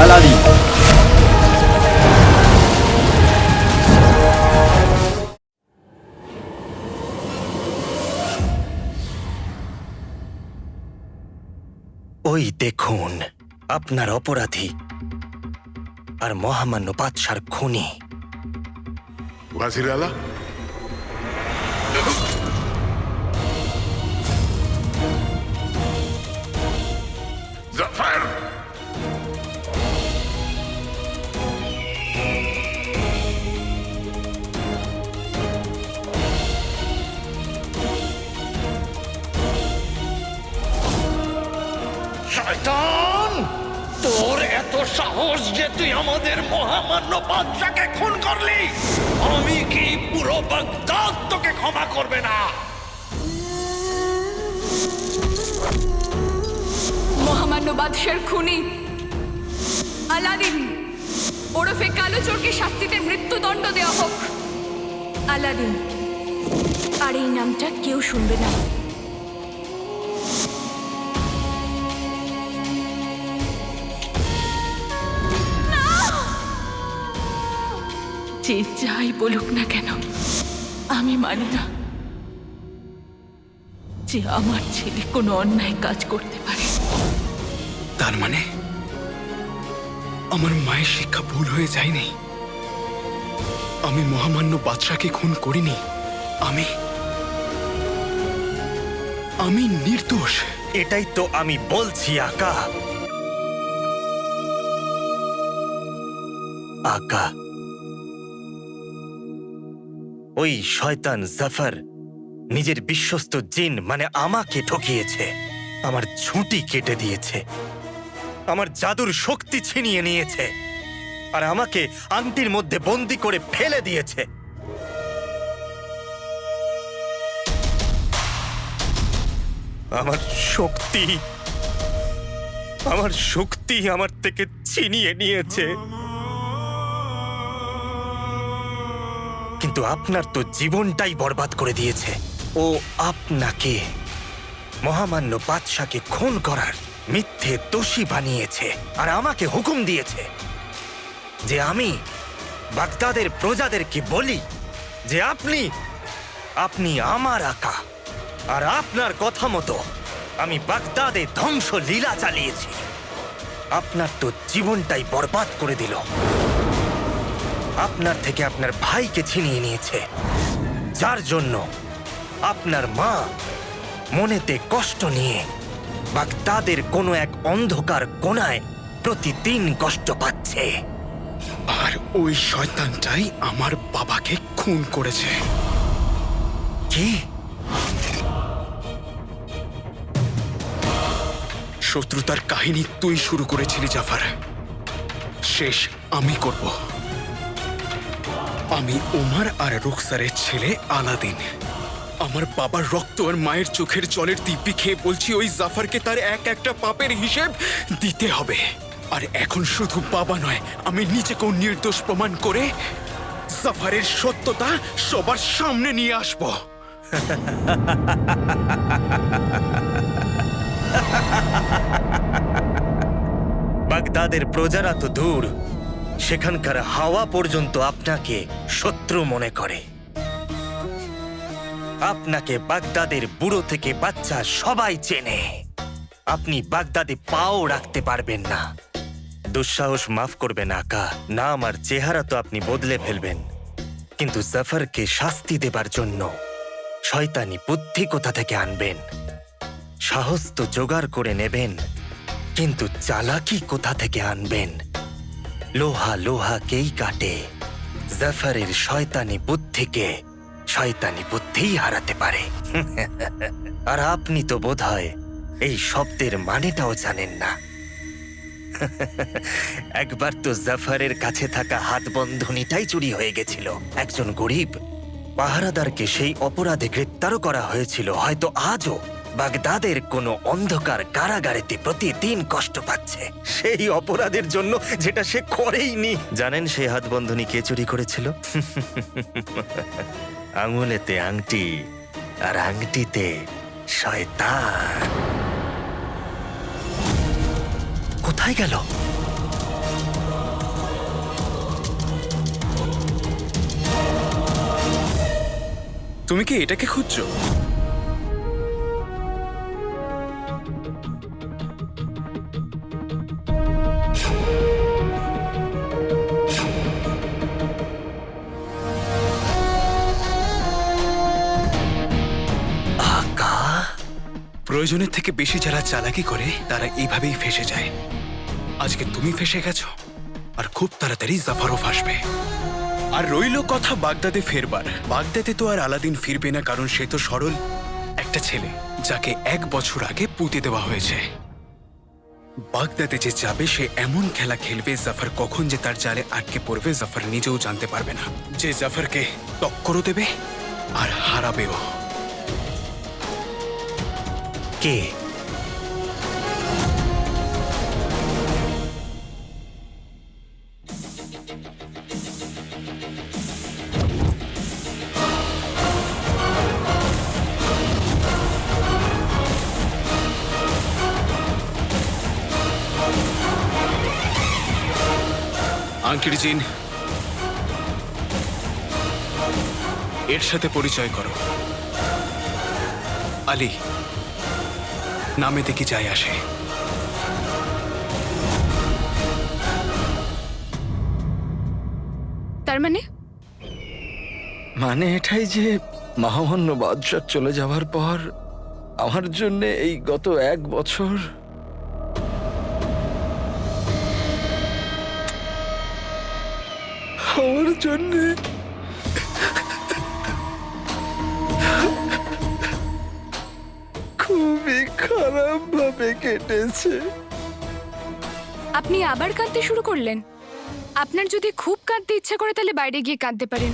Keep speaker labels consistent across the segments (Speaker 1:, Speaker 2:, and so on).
Speaker 1: Aladdin.
Speaker 2: ওই দেখুন আপনার অপরাধী আর মহামান্য বাদশার খুনি।
Speaker 3: ওয়াজির আলা, জাফর!
Speaker 4: শয়তান, তোর এত সাহস যে তুই আমাদের মহামান্য বাদশাকে খুন করলি? আমি কি পুরো বাগদাদ তোকে ক্ষমা করবে না?
Speaker 5: মহামান্য বাদশার খুনি আলাদিন ওরফে কালো চোরকে শাস্তিতে মৃত্যুদণ্ড দেওয়া হোক। আলাদিন, আর এই নামটা কেউ শুনবে না। যে যাই বলুক না কেন, আমি মানি না যে আমার ছেলে কোনো অন্যায় কাজ করতে পারে।
Speaker 6: তার মানে আমার মায়ের শিক্ষা ভুল হয়ে যায়নি। আমি মহামান্য বাদশাকে খুন করিনি। আমি নির্দোষ।
Speaker 2: এটাই তো আমি বলছি আকা। আকা, ওই শয়তান জাফর নিজের বিশ্বস্ত জিন মানে আমাকে ঠকিয়েছে, আমার ঝুঁটি কেটে দিয়েছে, আমার জাদুর শক্তি ছিনিয়ে নিয়েছে, আর আমাকে আংটির মধ্যে বন্দি করে ফেলে দিয়েছে। আমার শক্তি আমার থেকে ছিনিয়ে নিয়েছে। কিন্তু আপনার তো জীবনটাই বরবাদ করে দিয়েছে। ও আপনাকে, মহামান্য বাদশাকে খুন করার মিথ্যে দোষী বানিয়েছে আর আমাকে হুকুম দিয়েছে যে আমি বাগদাদের প্রজাদেরকে বলি যে আপনি আমার আকা, আর আপনার কথা মতো আমি বাগদাদে ধ্বংস লীলা চালিয়েছি। আপনার তো জীবনটাই বরবাদ করে দিল। আপনার থেকে আপনার ভাইকে ছিনিয়ে নিয়েছে, যার জন্য আপনার মা মনেতে কষ্ট নিয়ে বাগদাদের কোনো এক অন্ধকার কোণায় প্রতিদিন কষ্ট পাচ্ছে।
Speaker 6: আর ওই শয়তানটাই আমার বাবাকে খুন করেছে।
Speaker 2: কি?
Speaker 6: শত্রুতার কাহিনী তুই শুরু করেছিলি জাফর, শেষ আমি করব। আমি ওমর আর রুখসারের ছেলে আলাদিন। আমার বাবার রক্ত আর মায়ের চোখের জলের দিব্যি খেয়ে বলছি ওই জাফরকে তার এক একটা পাপের হিসেব দিতে হবে। আর এখন শুধু বাবা নয়, আমি নিজেকেও নির্দোষ প্রমাণ করে জাফরের সত্যতা সবার সামনে নিয়ে আসব।
Speaker 2: বাগদাদের প্রজারা তো দূর, সেখানকার হাওয়া পর্যন্ত আপনাকে শত্রু মনে করে। আপনাকে বাগদাদের বুড়ো থেকে বাচ্চা সবাই চেনে। আপনি বাগদাদে পাও রাখতে পারবেন না। দুঃসাহস মাফ করবেন আকা, নাম আর চেহারা তো আপনি বদলে ফেলবেন, কিন্তু জাফরকে শাস্তি দেবার জন্য শয়তানি বুদ্ধি কোথা থেকে আনবেন? সাহস তো জোগাড় করে নেবেন, কিন্তু চালাকি কোথা থেকে আনবেন? লোহা লোহাকেই কাটে। জাফরের শয়তানি বুদ্ধিকে শয়তানি বুদ্ধিই হারাতে পারে। আর আপনি তো বোধহয় এই শব্দের মানেটাও জানেন না। একবার তো জাফরের কাছে থাকা হাতবন্ধনীটাই চুরি হয়ে গেছিল। একজন গরিব পাহারাদারকে সেই অপরাধে গ্রেপ্তারও করা হয়েছিল। হয়তো আজও বাগদাদের কোনো অন্ধকার কারাগারেতে প্রতিদিন কষ্ট পাচ্ছে সেই অপরাধের জন্য যেটা সে করেইনি। জানেন সেই হাতবন্ধনী কে চুরি করেছিল? আঙুলেতে আংটি আর আংটিতে শয়তান। কোথায় গেল?
Speaker 6: তুমি কি এটাকে খুঁজছো?
Speaker 2: আকা,
Speaker 6: প্রয়োজনের থেকে বেশি যারা চালাকি করে তারা এইভাবেই ফেসে যায়। আজকে তুমি ফেসে গেছো, আর খুব তাড়াতাড়ি জাফারও ফাঁসবে। আর রইল কথা বাগদাদে ফেরবার। বাগদাদে তো আর আলাদিন ফিরবে না, কারণ সে তো সরল একটা ছেলে যাকে 1 বছর আগে পুঁতে দেওয়া হয়েছে। বাগদাদে যে যাবে সে এমন খেলা খেলবে, জাফর কখন যে তার জালে আটকে পড়বে জাফর নিজেও জানতে পারবে না। যে জাফরকে টক্করও দেবে আর হারাবেও।
Speaker 2: কে?
Speaker 6: আঙ্কির জিন, এর সাথে পরিচয় করো। আলী নামেতে কি যায় আসে?
Speaker 1: তার মানে
Speaker 4: মানে এটাই যে মহামান্য বাদশাহ চলে যাওয়ার পর আমার জন্য এই গত 1 বছর আমার জন্য খুবই খারাপ ভাবে কেটেছে।
Speaker 1: আপনি আবার কাঁদতে শুরু করলেন? আপনার যদি খুব কাঁদতে ইচ্ছা করে তাহলে বাইরে গিয়ে কাঁদতে পারেন।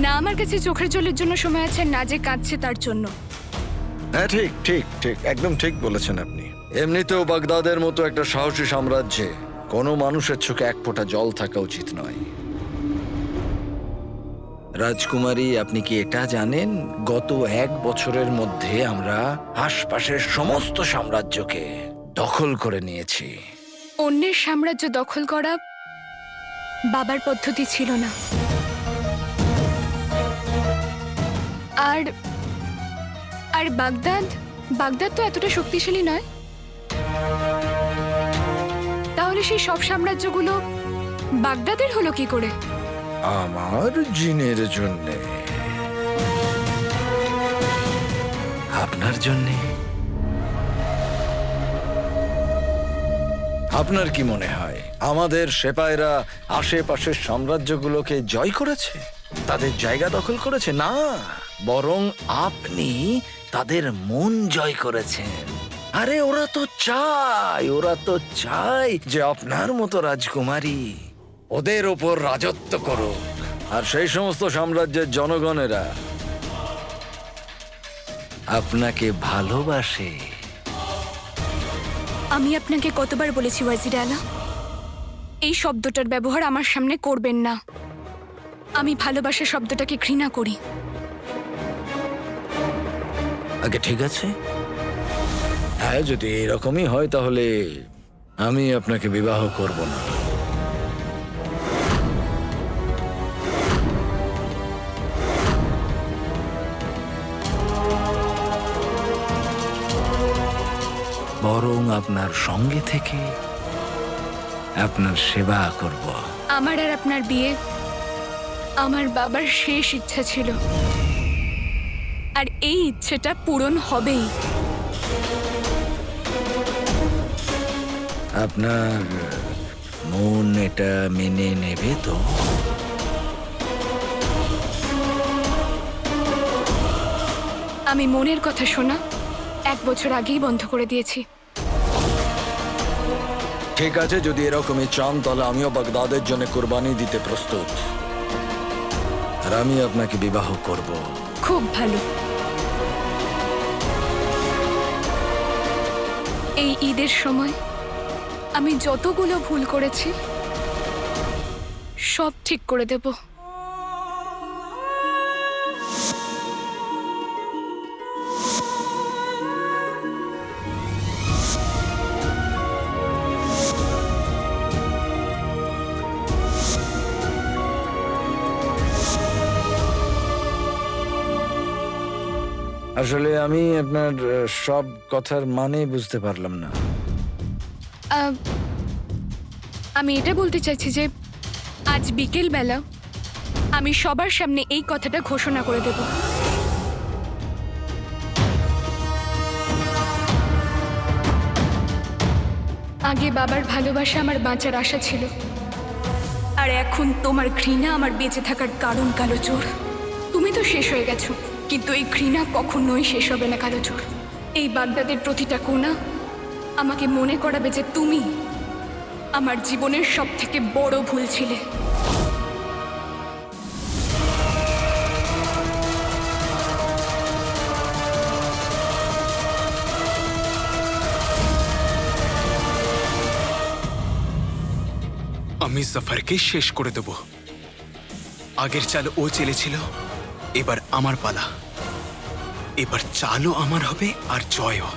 Speaker 1: না আমার কাছে চোখের জলের জন্য সময় আছে, না যে কাঁদছে তার জন্য।
Speaker 7: হ্যাঁ, ঠিক ঠিক ঠিক, একদম ঠিক বলেছেন আপনি। এমনিতেও বাগদাদের মতো একটা সাহসী সাম্রাজ্যে কোনো মানুষের চোখে 1 ফোঁটা জল থাকা উচিত নয়। রাজকুমারী, আপনি কি এটা জানেন গত 1 বছরের মধ্যে আমরা আশপাশের সমস্ত সাম্রাজ্যকে দখল করে নিয়েছি?
Speaker 1: অন্যের সাম্রাজ্য দখল করা বাবার পদ্ধতি ছিল না। আর আর বাগদাদ তো এতটা শক্তিশালী নয়। তাহলে সেই সব সাম্রাজ্যগুলো বাগদাদের হলো কি করে?
Speaker 7: আমার জিনের জন্যে। আপনার জন্যে। আপনার কি মনে হয় আমাদের সেপাইরা আশেপাশের সাম্রাজ্যগুলোকে জয় করেছে, তাদের জায়গা দখল করেছে? না, বরং আপনি তাদের মন জয় করেছেন। আরে ওরা তো চায় যে আপনার মতো রাজকুমারী ওদের ওপর রাজত্ব করুক। আর সেই সমস্ত সাম্রাজ্যের জনগণেরা আপনাকে ভালোবাসে।
Speaker 1: আমি আপনাকে কতবার বলেছি ওয়াজির আলা, এই শব্দটার ব্যবহার আমার সামনে করবেন না। আমি ভালোবাসা শব্দটাকে ঘৃণা করি।
Speaker 7: আগে ঠিক আছে, হ্যাঁ, যদি এরকমই হয় তাহলে আমি আপনাকে বিবাহ করব না। বরং আপনার সঙ্গে থেকে আপনার সেবা করব।
Speaker 1: আমার আর আপনার বিয়ে আমার বাবার শেষ ইচ্ছা ছিল, আর এই ইচ্ছেটা পূরণ হবেই।
Speaker 7: আপনার মন এটা মেনে নেবে তো?
Speaker 1: আমি মনের কথা শোনা 1 বছর আগেই বন্ধ করে দিয়েছি।
Speaker 7: ঠিক আছে, যদি এরকমই চান তাহলে আমিও বাগদাদের জন্য কোরবানি দিতে প্রস্তুত, আর আমি আপনাকে বিবাহ করব।
Speaker 1: খুব ভালো। এই ঈদের সময় আমি যতগুলো ভুল করেছি সব ঠিক করে দেব।
Speaker 7: আসলে আমি আপনার সব কথার মানে বুঝতে পারলাম না।
Speaker 1: আহ, আমি এটা বলতে চাইছি যে আজ বিকেল বেলা আমি সবার সামনে এই কথাটা ঘোষণা করে দেব। আগে বাবার ভালোবাসা আমার বাঁচার আশা ছিল, আর এখন তোমার ঘৃণা আমার বেঁচে থাকার কারণ, কালো চোর। তুমি তো শেষ হয়ে গেছো, কিন্তু এই ঘৃণা কখনোই শেষ হবে না, কালো চোর। এই বাগদাদের প্রতিটা কোণা আমাকে মনে করাবে যে তুমি আমার জীবনের সবথেকে বড় ভুল ছিলে।
Speaker 6: আমি জাফরকে শেষ করে দেব। আগের চাল ও চেলেছিল, এবার আমার পালা। এবার চালও আমার হবে আর জয়ও।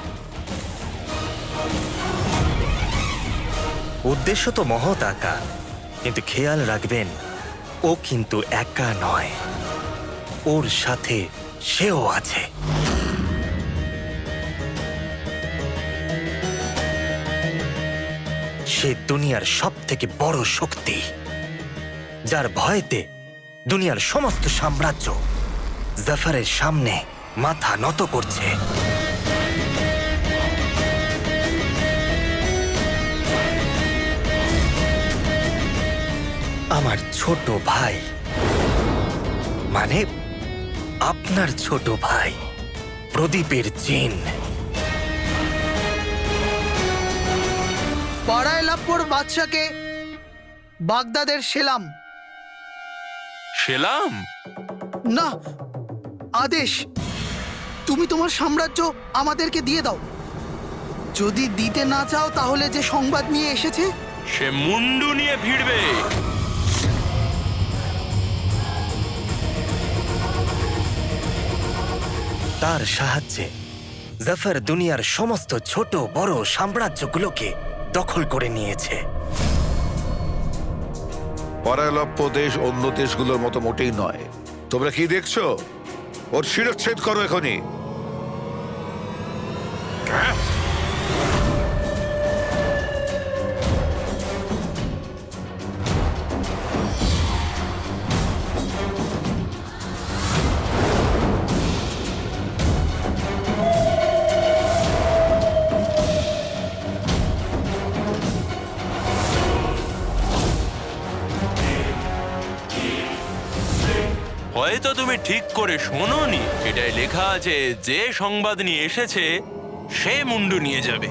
Speaker 2: উদ্দেশ্য তো মহৎ আকা, কিন্তু খেয়াল রাখবেন ও কিন্তু একা নয়, ওর সাথে সেও আছে। সে দুনিয়ার সব থেকে বড় শক্তি, যার ভয়েতে দুনিয়ার সমস্ত সাম্রাজ্য জাফরের সামনে মাথা নত করছে। আমার ছোট ভাই, মানে আপনার ছোট ভাই প্রদীপের জিন।
Speaker 8: বারায়লাপুর বাদশাকে বাগদাদের সেলাম।
Speaker 9: সেলাম?
Speaker 8: না, আদেশ। তুমি তোমার সাম্রাজ্য আমাদেরকে দিয়ে দাও। যদি দিতে না চাও তাহলে যে সংবাদ নিয়ে এসেছে
Speaker 9: সে মুন্ডু নিয়ে ভিড়বে।
Speaker 2: তার সাহায্যে জাফর দুনিয়ার সমস্ত ছোট বড় সাম্রাজ্যগুলোকে দখল করে নিয়েছে।
Speaker 3: পরায়লপ্য দেশ অন্য দেশগুলোর মতো মোটেই নয়। তোমরা কি দেখছো? ওর শিরচ্ছেদ করো এখনই।
Speaker 9: হয়তো তুমি ঠিক করে শোনোনি, এটাই লেখা আছে যে সংবাদ নিয়ে এসেছে সে মুন্ডু নিয়ে যাবে।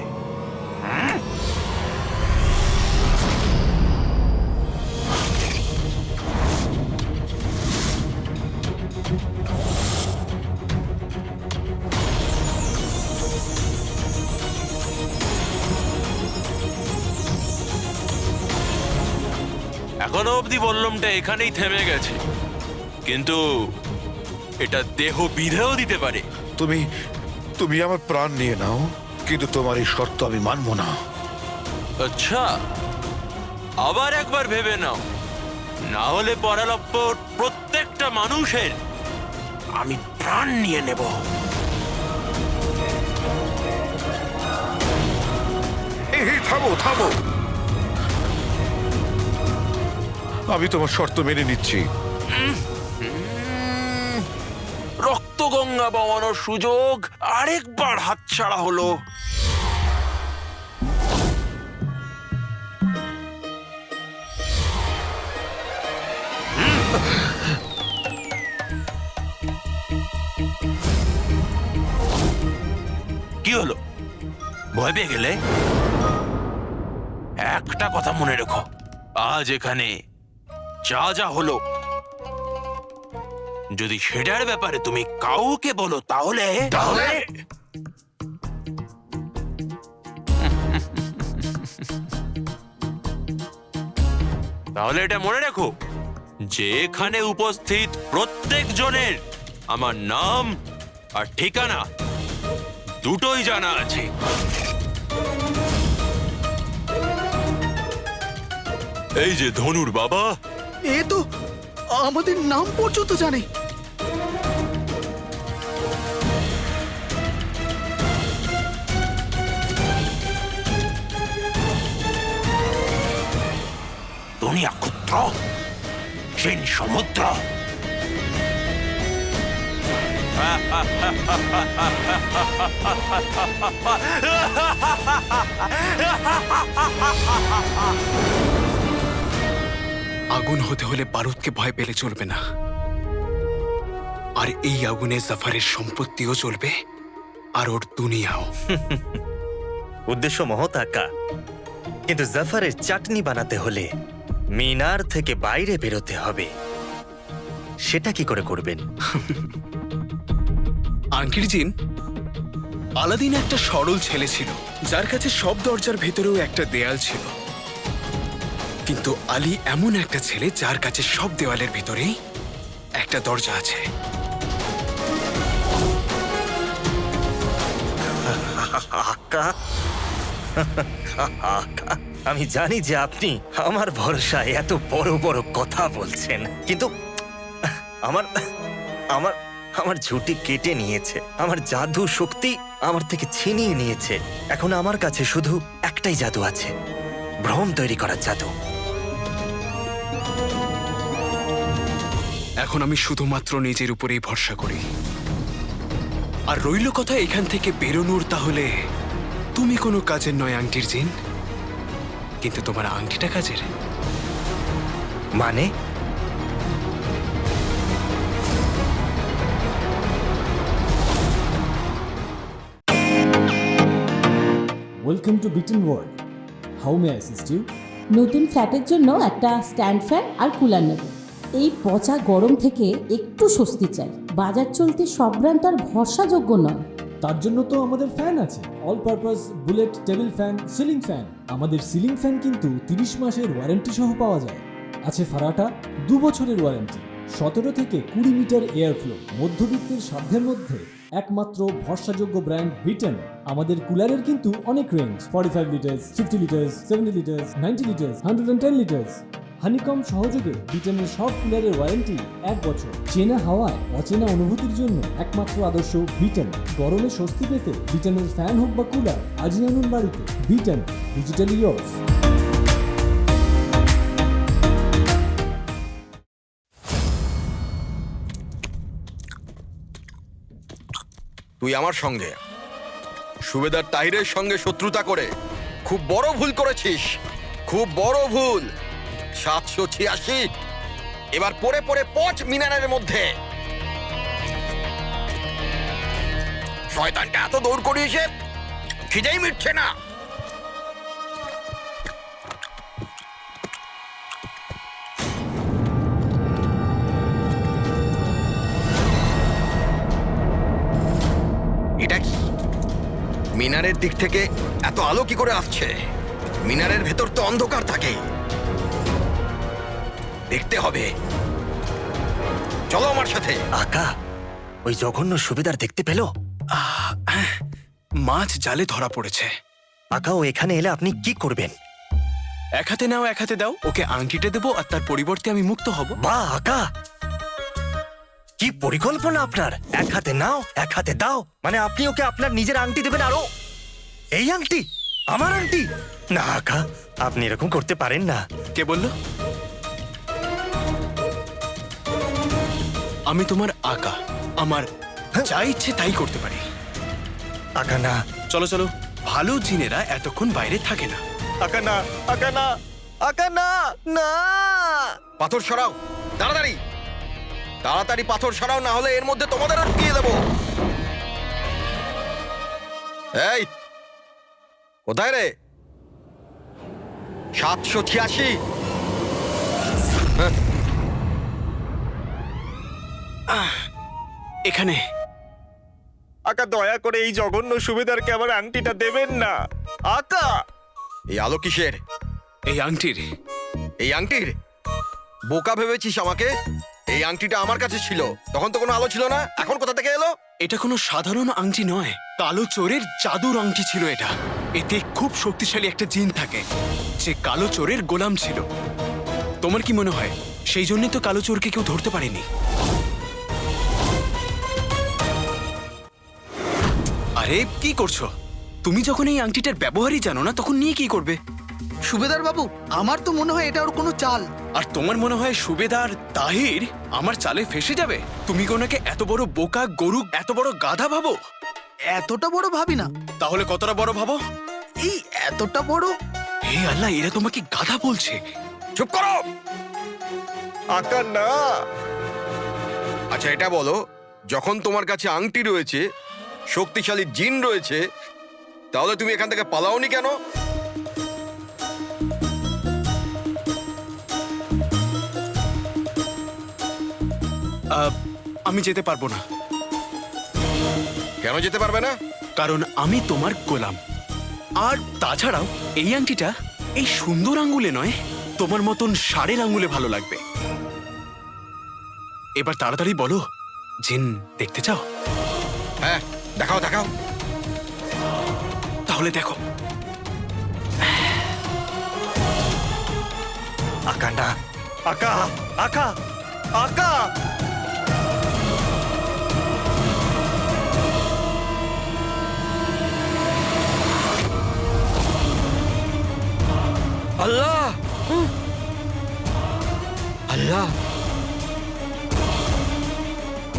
Speaker 9: এখনো অবধি বল্লমটা এখানেই থেমে গেছে, কিন্তু এটা দেহ বিধেও দিতে পারে।
Speaker 3: তুমি তুমি আমার প্রাণ নিয়ে নাও, কিন্তু তোমার এই শর্ত আমি মানব না।
Speaker 9: আচ্ছা, আবার একবার ভেবে নাও, না হলে পরালপ্পর প্রত্যেকটা মানুষের আমি প্রাণ নিয়ে নেব।
Speaker 3: এই থামো থামো, আমি তোমার শর্ত মেনে নিচ্ছি।
Speaker 9: রক্তগঙ্গা বওয়ানোর সুযোগ আরেকবার হাতছাড়া হলো। কি হলো, ভয় পেয়ে গেলে? একটা কথা মনে রেখো, আজ এখানে যা যা হলো, যদি সেটার ব্যাপারে তুমি কাউকে বলো তাহলে তাহলে এটা মনে রেখো যে এখানে উপস্থিত প্রত্যেক জনের আমার নাম আর ঠিকানা দুটোই জানা আছে। এই যে ধনুর বাবা,
Speaker 8: এ তো আমাদের নাম পর্যন্ত জানে।
Speaker 9: নক্ষত্র চীন সমুদ্র।
Speaker 6: আগুন হতে হলে বারুদকে ভয় পেলে চলবে না, আর এই আগুনে জাফারের সম্পত্তিও চলবে আর ওর দুনিয়াও।
Speaker 2: উদ্দেশ্য মহৎ আকা, কিন্তু জাফারের চাটনি বানাতে হলে মিনার থেকে বাইরে বেরোতে হবে। সেটা কি করে করবেন?
Speaker 6: আঙ্কির জিন, আলাদিন একটা সরল ছেলে ছিল যার কাছে সব দরজার ভেতরেও একটা দেয়াল ছিল, কিন্তু আলী এমন একটা ছেলে যার কাছে সব দেওয়ালের ভিতরেই একটা দরজা আছে।
Speaker 2: আকা, আকা, আমি জানি যে আপনি আমার ভরসায় এত বড় বড় কথা বলছেন, কিন্তু আমার আমার আমার ঝুঁটি কেটে নিয়েছে, আমার জাদু শক্তি আমার থেকে ছিনিয়ে নিয়েছে। এখন আমার কাছে শুধু একটাই জাদু আছে, ভ্রম তৈরি করার জাদু।
Speaker 6: এখন আমি শুধুমাত্র নিজের উপরেই ভরসা করি। আর রইল কথা এখান থেকে বেরোনোর, তাহলে তুমি কোনো কাজের নয় আংটির জিন, কিন্তু তোমার আংটিটা কাজের।
Speaker 2: মানে?
Speaker 10: Welcome to Beaten World. How may I assist you?
Speaker 11: নতুন ফ্ল্যাটের জন্য একটা স্ট্যান্ড ফ্যান আর কুলার নেব। এই পচা গরম থেকে একটু স্বস্তি চাই। বাজার চলতে সব ব্র্যান্ড আর ভরসাযোগ্য নয়।
Speaker 10: তার জন্য তো আমাদের ফ্যান আছে, all purpose bullet table fan, ceiling fan. আমাদের সিলিং ফ্যান কিন্তু 30 মাসের ওয়ারেন্টি সহ পাওয়া যায়। আছে ফারাটা 2 বছরের ওয়ারেন্টি, 17 থেকে 20 মিটার এয়ার ফ্লো। মধ্যবিত্তের সাধ্যের মধ্যে একমাত্র ভরসাযোগ্য ব্র্যান্ড বিটেন। আমাদের কুলারের কিন্তু অনেক range, 45 litres, 50 litres, 70 litres, 90 litres, 110 litres. Honeycomb সহযোগে বিটেনের সব কুলারের ওয়ারেন্টি 1 বছর। চেনা হাওয়ায় অচেনা অনুভূতির জন্য একমাত্র আদর্শ বিটেন। গরমে স্বস্তি পেতে বিটেনের ফ্যান হোক বা কুলার, আজই আনুন বাড়িতে। Beaten, digitally years.
Speaker 12: তুই আমার সঙ্গে সুবেদার তাহিরের সঙ্গে শত্রুতা করে খুব বড় ভুল করেছিস, খুব বড় ভুল। 786 এবার পড়ে পড়ে পচ মিনারের মধ্যে। শয়তানটা এত দৌড় করিয়েছে, খিদেই মিটছে না। এটা কি? মিনারের দিক থেকে এত আলো কি করে আসছে? মিনারের ভেতর তো অন্ধকার থাকে। দেখতে হবে, চলো আমার সাথে।
Speaker 2: আকা, ওই জঘন্য সুবিধার দেখতে পেল?
Speaker 6: মাছ জালে ধরা পড়েছে।
Speaker 2: আকা, ও এখানে এলে আপনি কি করবেন?
Speaker 6: এক হাতে নাও, এক হাতে দাও। ওকে আংটিটা দেবো আর তার পরিবর্তে আমি মুক্ত হব।
Speaker 2: বাহ আকা, কি পরিকল্পনা আপনার! এক হাতে নাও, এক হাতে দাও, মানে আপনি ওকে আপনার নিজের আংটি দেবেন। আরো এই আংটি, আমার আংটি? না আকা, আপনি এরকম করতে পারেন না।
Speaker 6: কে বললো? আমি তোমার আকা, আমার যা ইচ্ছে তাই করতে পারি।
Speaker 2: আকা না।
Speaker 6: চলো চলো, ভালো জিনেরা এতক্ষণ বাইরে থাকে না।
Speaker 2: আকা না, আকা না, আকা না, না।
Speaker 12: পাথর সরাও, তাড়াতাড়ি তাড়াতাড়ি পাথর সরাও, না হলে এর মধ্যে তোমাদেরও ঢুকিয়ে দেবো। এই কোথায় রে? 786।
Speaker 6: এখানে।
Speaker 2: আকা, দয়া করে এই জঘন্য সুবিধারকে আমার আংটিটা দেবেন না। আকা,
Speaker 12: এই আলো কিসের?
Speaker 6: এই আংটির।
Speaker 12: এই আংটির? বোকা ভেবেছিস আমাকে? এই আংটিটা আমার কাছে ছিল, তখন তো কোনো আলো ছিল না, এখন কোথা থেকে এলো?
Speaker 6: এটা কোনো সাধারণ আংটি নয়, কালো চোরের জাদুর আংটি ছিল এটা। এতে খুব শক্তিশালী একটা জিন থাকে যে কালো চোরের গোলাম ছিল। তোমার কি মনে হয় সেই জন্যই তো কালো চোরকে কেউ ধরতে পারেনি? আরে কি করছো তুমি? যখন এই আংটিটার ব্যবহারই জানো না, তখন নিয়ে কি করবে?
Speaker 8: সুবেদার বাবু, আমার তো মনে হয় এটা ওর কোনো চাল।
Speaker 6: আর তোমার মনে হয় সুবেদার তাহির আমার চালে ফেসে যাবে? তুমি কি ওনাকে এত বড় বোকা, গরু, এত বড় গাধা ভাবো?
Speaker 8: এতটা বড় ভাবি না।
Speaker 6: তাহলে কতটা বড় ভাবো?
Speaker 8: এই এতটা বড়।
Speaker 6: হে আল্লাহ, এরা তোমাকে গাধা বলছে।
Speaker 12: চুপ করো।
Speaker 2: আকা না।
Speaker 12: আচ্ছা এটা বলো, যখন তোমার কাছে আংটি রয়েছে, শক্তিশালী জিন রয়েছে, তাহলে তুমি এখান থেকে পালাওনি কেন?
Speaker 6: আমি যেতে পারবো না।
Speaker 12: কেন যেতে পারবে না?
Speaker 6: কারণ আমি তোমার গোলাম। আর তাছাড়াও এই আংটিটা এই সুন্দর আঙ্গুলে নয়, তোমার মতন ষাঁড়ের আঙ্গুলে ভালো লাগবে। এবার তাড়াতাড়ি বলো, জিন দেখতে চাও?
Speaker 12: হ্যাঁ, দেখাও দেখাও।
Speaker 6: তাহলে দেখো।
Speaker 2: আকা না। আকা, আকা, আকা।
Speaker 12: আল্লাহ, আল্লাহ।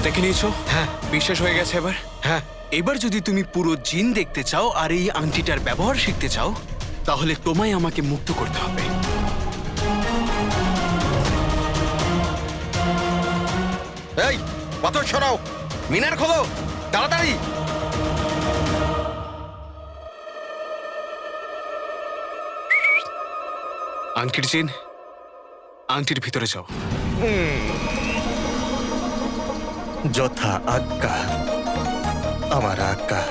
Speaker 6: দেখে নিয়েছো? হ্যাঁ, বিশ্বাস হয়ে গেছে এবার?
Speaker 12: হ্যাঁ।
Speaker 6: এবার যদি তুমি পুরো জিন দেখতে চাও আর এই আংটিটার ব্যবহার শিখতে চাও, তাহলে তোমায় আমাকে মুক্ত করতে হবে।
Speaker 12: এই পাথর সরাও, মিনার খোলো তাড়াতাড়ি।
Speaker 6: আংটির চেন, আংটির ভিতরে যাও।
Speaker 2: যথা আজ্ঞা আমার আজ্ঞা।